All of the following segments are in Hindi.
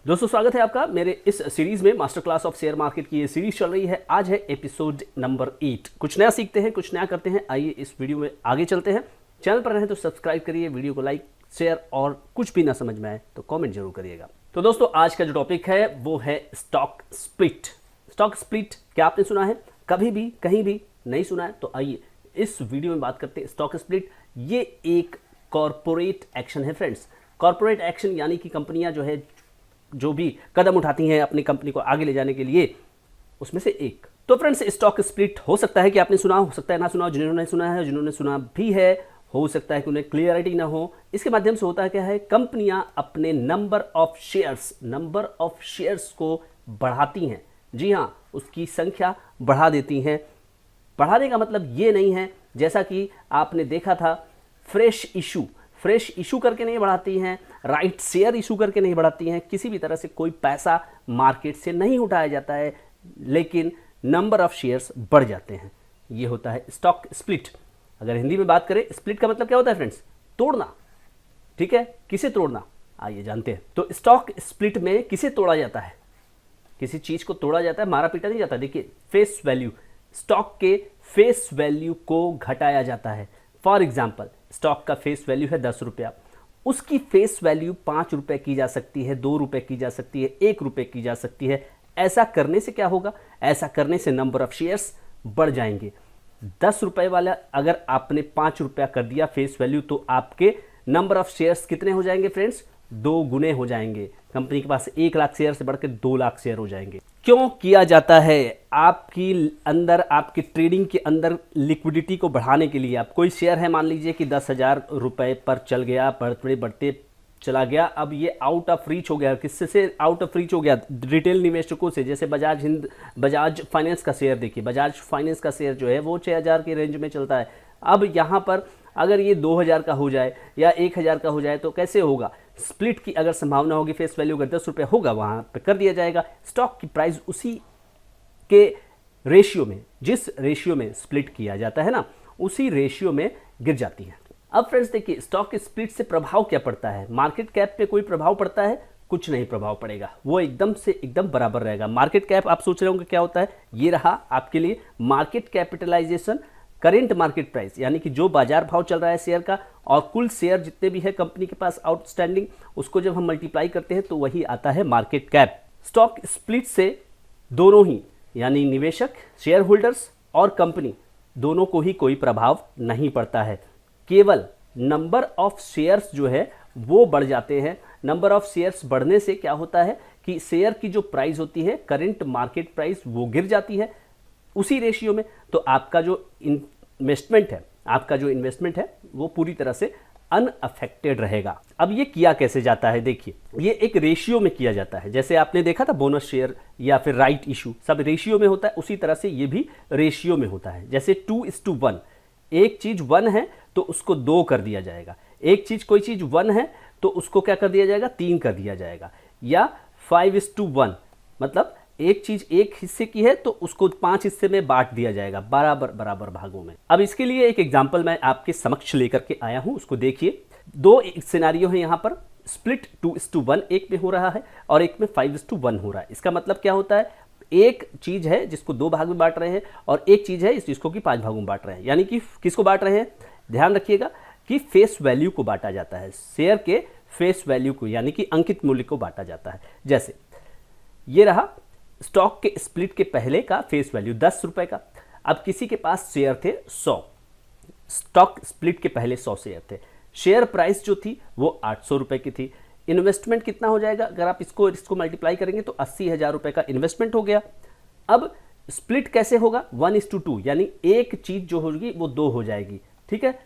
दोस्तों स्वागत है आपका मेरे इस सीरीज में। Master class of share market की ये सीरीज चल रही है। आज है एपिसोड नंबर 8। कुछ नया सीखते हैं, कुछ नया करते हैं। आइए इस वीडियो में आगे चलते हैं। चैनल पर रहें तो सब्सक्राइब करिए, वीडियो को लाइक शेयर और कुछ भी ना समझ में आए तो कमेंट जरूर करिएगा। तो दोस्तों आज का जो टॉपिक है वो है स्टॉक स्प्लिट। स्टॉक स्प्लिट क्या आपने सुना है कभी भी, कहीं भी नहीं सुना है? तो आइए इस वीडियो में बात करते हैं स्टॉक स्प्लिट। ये एक कॉर्पोरेट एक्शन है फ्रेंड्स। कॉर्पोरेट एक्शन यानी कि कंपनियां जो भी कदम उठाती हैं अपनी कंपनी को आगे ले जाने के लिए, उसमें से एक। तो फ्रेंड्स स्टॉक स्प्लिट हो सकता है कि आपने सुना, हो सकता है ना सुना हो। जिन्होंने सुना है, जिन्होंने सुना भी है, हो सकता है कि उन्हें क्लियरिटी ना हो। इसके माध्यम से होता है क्या है, कंपनियां अपने नंबर ऑफ शेयर्स को बढ़ाती हैं। जी हाँ, उसकी संख्या बढ़ा देती हैं। बढ़ाने का मतलब ये नहीं है जैसा कि आपने देखा था फ्रेश इशू करके नहीं बढ़ाती हैं, राइट शेयर इशू करके नहीं बढ़ाती हैं। किसी भी तरह से कोई पैसा मार्केट से नहीं उठाया जाता है, लेकिन नंबर ऑफ शेयर्स बढ़ जाते हैं। ये होता है स्टॉक स्प्लिट। अगर हिंदी में बात करें, स्प्लिट का मतलब क्या होता है फ्रेंड्स? तोड़ना। ठीक है, किसे तोड़ना आइए जानते हैं। तो स्टॉक स्प्लिट में किसे तोड़ा जाता है? किसी चीज को तोड़ा जाता है, मारा पीटा नहीं जाता। देखिए फेस वैल्यू, स्टॉक के फेस वैल्यू को घटाया जाता है। फॉर एग्जाम्पल स्टॉक का फेस वैल्यू है 10 रुपया, उसकी फेस वैल्यू 5 रुपए की जा सकती है, 2 रुपए की जा सकती है, 1 रुपए की जा सकती है। ऐसा करने से क्या होगा? ऐसा करने से नंबर ऑफ शेयर्स बढ़ जाएंगे। 10 रुपए वाला अगर आपने 5 रुपया कर दिया फेस वैल्यू, तो आपके नंबर ऑफ शेयर्स कितने हो जाएंगे फ्रेंड्स? 2 गुने हो जाएंगे। कंपनी के पास 1 लाख शेयर से बढ़कर 2 लाख शेयर हो जाएंगे। क्यों किया जाता है? आपकी ट्रेडिंग के अंदर लिक्विडिटी को बढ़ाने के लिए। आप कोई शेयर है, मान लीजिए कि 10,000 रुपए पर चल गया, बढ़ते चला गया, अब ये आउट ऑफ रीच हो गया। किससे से आउट ऑफ रीच हो गया? रिटेल निवेशकों से। जैसे बजाज फाइनेंस का शेयर देखिए, बजाज फाइनेंस का शेयर जो है वो 6,000 के रेंज में चलता है। अब यहाँ पर अगर ये 2,000 का हो जाए या 1,000 का हो जाए तो कैसे होगा? स्प्लिट की अगर संभावना होगी, फेस वैल्यू अगर 10 रुपये होगा, वहाँ पे कर दिया जाएगा। स्टॉक की प्राइस उसी के रेशियो में, जिस रेशियो में स्प्लिट किया जाता है ना, उसी रेशियो में गिर जाती है। अब फ्रेंड्स देखिए, स्टॉक स्प्लिट से प्रभाव क्या पड़ता है? मार्केट कैप पे कोई प्रभाव पड़ता है? कुछ नहीं प्रभाव पड़ेगा, वो एकदम बराबर रहेगा। मार्केट कैप आप सोच रहे होंगे क्या होता है? ये रहा आपके लिए market capitalization, current market price, यानी कि जो बाजार भाव चल रहा है शेयर का, और कुल शेयर जितने भी है कंपनी के पास आउटस्टैंडिंग, उसको जब हम मल्टीप्लाई करते हैं तो वही आता है मार्केट कैप। स्टॉक स्प्लिट से दोनों ही, यानी निवेशक, शेयर होल्डर्स और कंपनी, दोनों को ही कोई प्रभाव नहीं पड़ता है। केवल नंबर ऑफ शेयर्स जो है वो बढ़ जाते हैं। नंबर ऑफ शेयर्स बढ़ने से क्या होता है कि शेयर की जो प्राइस होती है, करेंट मार्केट प्राइस, वो गिर जाती है उसी रेशियो में। तो आपका जो इन्वेस्टमेंट है वो पूरी तरह से अनअफेक्टेड रहेगा। अब ये किया कैसे जाता है? देखिए, ये एक रेशियो में किया जाता है। जैसे आपने देखा था बोनस शेयर या फिर राइट इशू, सब रेशियो में होता है, उसी तरह से ये भी रेशियो में होता है। जैसे 2:1, एक चीज 1 है तो उसको 2 कर दिया जाएगा। कोई चीज 1 है तो उसको क्या कर दिया जाएगा? 3 कर दिया जाएगा। या 5:1, मतलब एक चीज 1 हिस्से की है तो उसको 5 हिस्से में बांट दिया जाएगा, बराबर भागों में। अब इसके लिए एक एग्जांपल मैं आपके समक्ष लेकर के आया हूं, उसको देखिए। 2 सिनेरियो है यहाँ पर। स्प्लिट 2:1 एक में हो रहा है और एक में 5:1 हो रहा है। इसका मतलब क्या होता है? एक चीज है जिसको 2 भाग में बांट रहे हैं और एक चीज है जिसको कि 5 भागों में बांट रहे हैं। यानी कि किसको बांट रहे हैं? ध्यान रखिएगा कि फेस वैल्यू को बांटा जाता है। शेयर के फेस वैल्यू को, यानी कि अंकित मूल्य को बांटा जाता है। जैसे ये रहा स्टॉक के स्प्लिट के पहले का फेस वैल्यू 10 रुपए का। अब किसी के पास शेयर थे 100, स्टॉक स्प्लिट के पहले 100 शेयर थे। शेयर प्राइस जो थी वो 800 रुपए की थी। इन्वेस्टमेंट कितना हो जाएगा? अगर आप इसको मल्टीप्लाई करेंगे तो 80,000 रुपए का इन्वेस्टमेंट हो गया। अब स्प्लिट कैसे होगा? 1:2, यानी एक चीज जो होगी वो 2 हो जाएगी। ठीक है,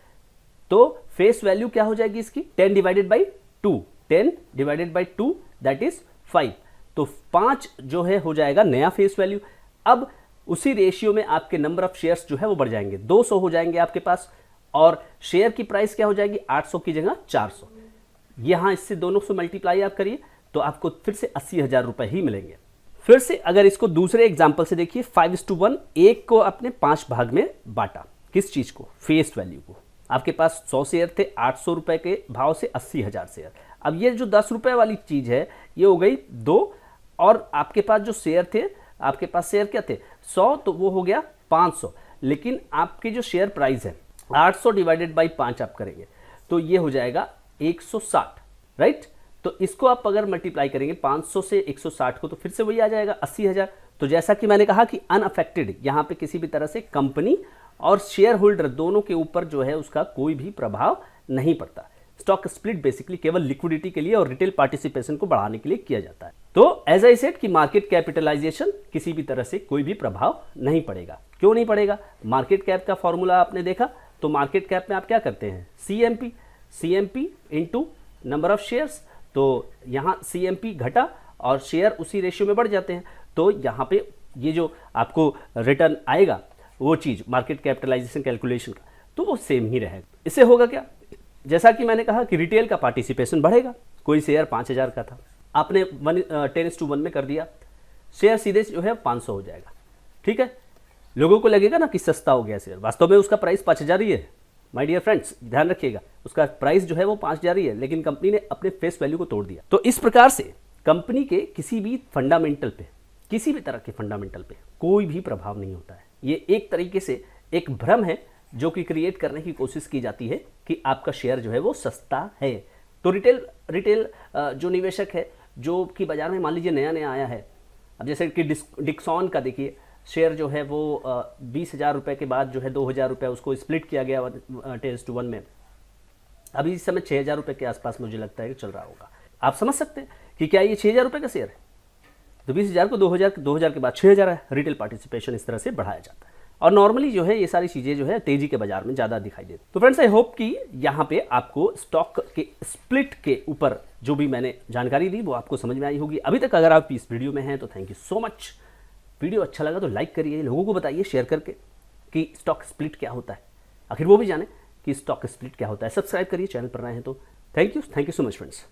तो फेस वैल्यू क्या हो जाएगी इसकी? 10 डिवाइडेड बाई 2 दैट इज 5। तो 5 जो है हो जाएगा नया फेस वैल्यू। अब उसी रेशियो में आपके नंबर ऑफ शेयर्स जो है वो बढ़ जाएंगे, 200 हो जाएंगे आपके पास, और शेयर की प्राइस क्या हो जाएगी? 800 की जगह 400। यहां इससे दोनों से मल्टीप्लाई आप करिए तो आपको फिर से 80,000 रुपए ही मिलेंगे। फिर से अगर इसको दूसरे एग्जाम्पल से देखिए, 5:1, एक को आपने 5 भाग में बांटा। किस चीज को? फेस वैल्यू को। आपके पास 100 शेयर थे, 800 रुपए के भाव से 80,000 शेयर। अब ये जो 10 रुपये वाली चीज़ है ये हो गई 2, और आपके पास जो शेयर थे, आपके पास शेयर क्या थे 100, तो वो हो गया 500। लेकिन आपकी जो शेयर प्राइस है 800 डिवाइडेड बाई 5 आप करेंगे तो ये हो जाएगा 160, राइट। तो इसको आप अगर मल्टीप्लाई करेंगे 500 से 160 को, तो फिर से वही आ जाएगा 80,000। तो जैसा कि मैंने कहा कि अनअफेक्टेड, यहाँ पे किसी भी तरह से कंपनी और शेयर होल्डर दोनों के ऊपर जो है उसका कोई भी प्रभाव नहीं पड़ता। स्टॉक स्प्लिट बेसिकली केवल लिक्विडिटी के लिए और रिटेल पार्टिसिपेशन को बढ़ाने के लिए किया जाता है। तो एज आई सेड कि मार्केट कैपिटलाइजेशन किसी भी तरह से कोई भी प्रभाव नहीं पड़ेगा। क्यों नहीं पड़ेगा? मार्केट कैप का फॉर्मूला आपने देखा, तो मार्केट कैप में आप क्या करते हैं CMP into number of shares. तो यहाँ CMP घटा और शेयर उसी रेशियो में बढ़ जाते हैं, तो यहाँ पे ये जो आपको रिटर्न आएगा वो चीज़ मार्केट कैपिटलाइजेशन कैलकुलेशन का, तो वो सेम ही रहेगा। इससे होगा क्या, जैसा कि मैंने कहा कि रिटेल का पार्टिसिपेशन बढ़ेगा। कोई शेयर 5000 का था, आपने 10:1 में कर दिया, शेयर सीधे जो है 500 हो जाएगा, ठीक है। लोगों को लगेगा ना कि सस्ता हो गया शेयर, वास्तव में उसका प्राइस 5000 ही है। माय डियर फ्रेंड्स, ध्यान रखिएगा, उसका प्राइस जो है वो 5000 ही है, लेकिन कंपनी ने अपने फेस वैल्यू को तोड़ दिया। तो इस प्रकार से कंपनी के किसी भी फंडामेंटल पे, किसी भी तरह के फंडामेंटल पे कोई भी प्रभाव नहीं होता है। ये एक तरीके से एक भ्रम है जो कि क्रिएट करने की कोशिश की जाती है कि आपका शेयर जो है वो सस्ता है। तो रिटेल जो निवेशक है, जो कि बाजार में मान लीजिए नया नया आया है, अब जैसे कि डिक्सॉन का देखिए, शेयर जो है वो 20,000 रुपये के बाद जो है 2,000 रुपये उसको स्प्लिट किया गया 10:1 में। अभी इस समय 6,000 रुपये के आसपास मुझे लगता है कि चल रहा होगा। आप समझ सकते हैं कि क्या ये 6,000 रुपये का शेयर है, तो 20,000 को 2,000 के बाद 6,000 है। रिटेल पार्टिसिपेशन इस तरह से बढ़ाया जाता है, और नॉर्मली जो है ये सारी चीज़ें जो है तेजी के बाजार में ज़्यादा दिखाई देती। तो फ्रेंड्स, आई होप कि यहाँ पे आपको स्टॉक के स्प्लिट के ऊपर जो भी मैंने जानकारी दी वो आपको समझ में आई होगी। अभी तक अगर आप इस वीडियो में हैं तो thank you so much. Video अच्छा लगा तो लाइक करिए, लोगों को बताइए शेयर करके कि स्टॉक स्प्लिट क्या होता है, आखिर वो भी जाने कि स्टॉक स्प्लिट क्या होता है। सब्सक्राइब करिए चैनल पर नए हैं तो। Thank you so much friends.